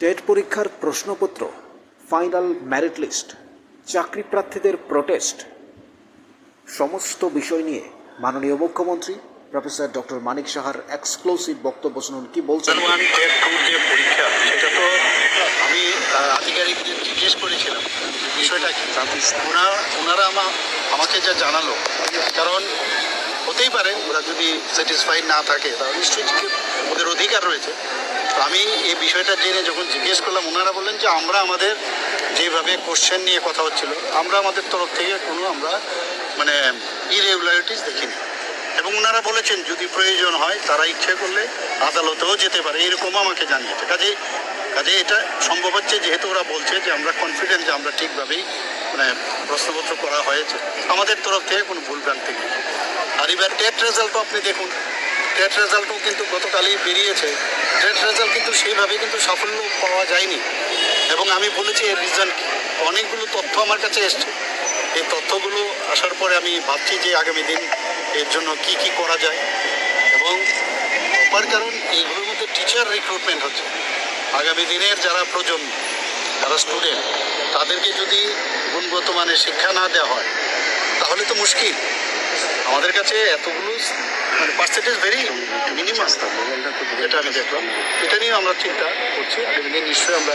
TET পরীক্ষার প্রশ্নপত্র, final merit list, চাকরি প্রার্থীদের প্রোটেস্ট, সমস্ত বিষয় নিয়ে মাননীয় মুখ্যমন্ত্রী প্রফেসর ডক্টর মানিক সাহার এক্সক্লুসিভ বক্তব্য শুনুন কি বলছেন। টেট টুর যে পরীক্ষা সেটা তো আমি আধিকারিকদের জিজ্ঞেস করেছিলাম বিষয়টা কি। ওনারা আমাকে যা জানালো, কারণ হতেই পারে ওরা যদি স্যাটিসফাইড না থাকে তাহলে নিশ্চয়ই ওদের অধিকার রয়েছে। তো আমি এই বিষয়টা জেনে যখন জিজ্ঞেস করলাম, ওনারা বললেন যে আমরা আমাদের যেভাবে কোশ্চেন নিয়ে কথা হচ্ছিল, আমরা আমাদের তরফ থেকে কোনো আমরা ইরেগুলারিটিস দেখিনি। এবং ওনারা বলেছেন যদি প্রয়োজন হয় তারা ইচ্ছে করলে আদালতেও যেতে পারে, এরকম আমাকে জানিয়েছে। কাজে এটা সম্ভব হচ্ছে, যেহেতু ওরা বলছে যে আমরা কনফিডেন্ট যে আমরা ঠিকভাবেই প্রশ্নপত্র করা হয়েছে, আমাদের তরফ থেকে কোনো ভুলভ্রান্তি নেই। আর এবার টেট রেজাল্টও আপনি দেখুন, টেট রেজাল্টও কিন্তু গতকালই বেরিয়েছে। টেট রেজাল্ট কিন্তু সেইভাবে কিন্তু সাফল্য পাওয়া যায়নি। এবং আমি বলেছি এর রিজন কি, অনেকগুলো তথ্য আমার কাছে এসছে। এই তথ্যগুলো আসার পরে আমি ভাবছি যে আগামী দিন এর জন্য কি কি করা যায়। এবং অপার কারণ এইগুলোর মধ্যে টিচার রিক্রুটমেন্ট হচ্ছে। আগামী দিনের যারা প্রজন্ম, যারা স্টুডেন্ট, তাদেরকে যদি গুণগত মানের শিক্ষা না দেওয়া হয় তাহলে তো মুশকিল। আমাদের কাছে এতগুলো পার্সেন্টেজ ভেরি মিনিমাম, যেটা আমি দেখলাম, এটা নিয়ে আমরা চিন্তা করছি। আগামী দিন নিশ্চয়ই আমরা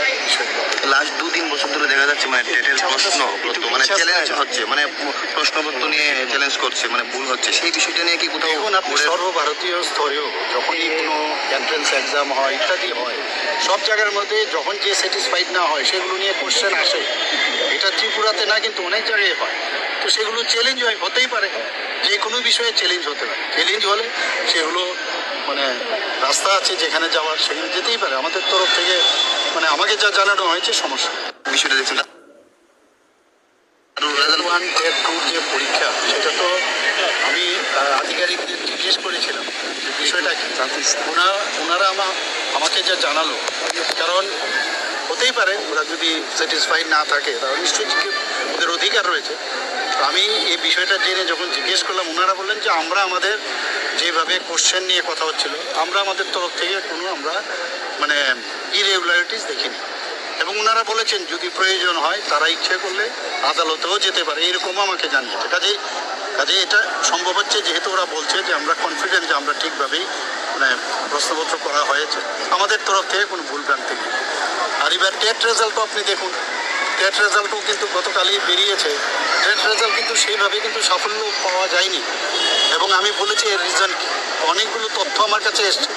লাস্ট 2-3 বছর ধরে দেখা যাচ্ছে টেটের প্রশ্নপত্র চ্যালেঞ্জ হচ্ছে, প্রশ্নপত্র নিয়ে চ্যালেঞ্জ করছে, ভুল হচ্ছে। সেই বিষয়টা নিয়ে কি কোথাও এখন আপনি সর্বভারতীয় স্তরেও যখনই কোনো এন্ট্রান্স এক্সাম হয় ইত্যাদি হয়, সব জায়গার মধ্যে যখন যে স্যাটিসফাইড না হয় সেগুলো নিয়ে কোশ্চেন আসে। এটা ত্রিপুরাতে না, কিন্তু অনেক জায়গায় হয়। তো সেগুলো চ্যালেঞ্জ হতেই পারে, যে কোনো বিষয়ে চ্যালেঞ্জ হতে পারে। চ্যালেঞ্জ হলে সেগুলো রাস্তা আছে যেখানে যাওয়ার, সেখানে যেতেই পারে। আমাদের তরফ থেকে আমাকে যা জানানো হয়েছে সমস্যা বিষয়টা দেখছেন। টেট টুর যে পরীক্ষা সেটা তো আমি আধিকারিকদের জিজ্ঞেস করেছিলাম যে বিষয়টা কি। ওনারা আমাকে যা জানালো, কারণ হতেই পারে ওরা যদি স্যাটিসফাইড না থাকে তাহলে নিশ্চয়ই ওদের অধিকার রয়েছে। তো আমি এই বিষয়টা জেনে যখন জিজ্ঞেস করলাম, ওনারা বললেন যে আমরা আমাদের যেভাবে কোশ্চেন নিয়ে কথা হচ্ছিল, আমরা আমাদের তরফ থেকে কোনো আমরা ইরেগুলারিটিস দেখিনি। এবং ওনারা বলেছেন যদি প্রয়োজন হয় তারা ইচ্ছে করলে আদালতেও যেতে পারে, এরকম আমাকে জানিয়েছে। কাজে এটা সম্ভব হচ্ছে, যেহেতু ওরা বলছে যে আমরা কনফিডেন্ট যে আমরা ঠিকভাবেই প্রশ্নপত্র করা হয়েছে, আমাদের তরফ থেকে কোনো ভুলভ্রান্তি নেই। আর এবার টেট রেজাল্টও আপনি দেখুন, টেট রেজাল্টও কিন্তু গতকালই বেরিয়েছে। টেট রেজাল্ট কিন্তু সেইভাবে কিন্তু সাফল্য পাওয়া যায়নি। এবং আমি বলেছি এর রিজন কি, অনেকগুলো তথ্য আমার কাছে এসছে।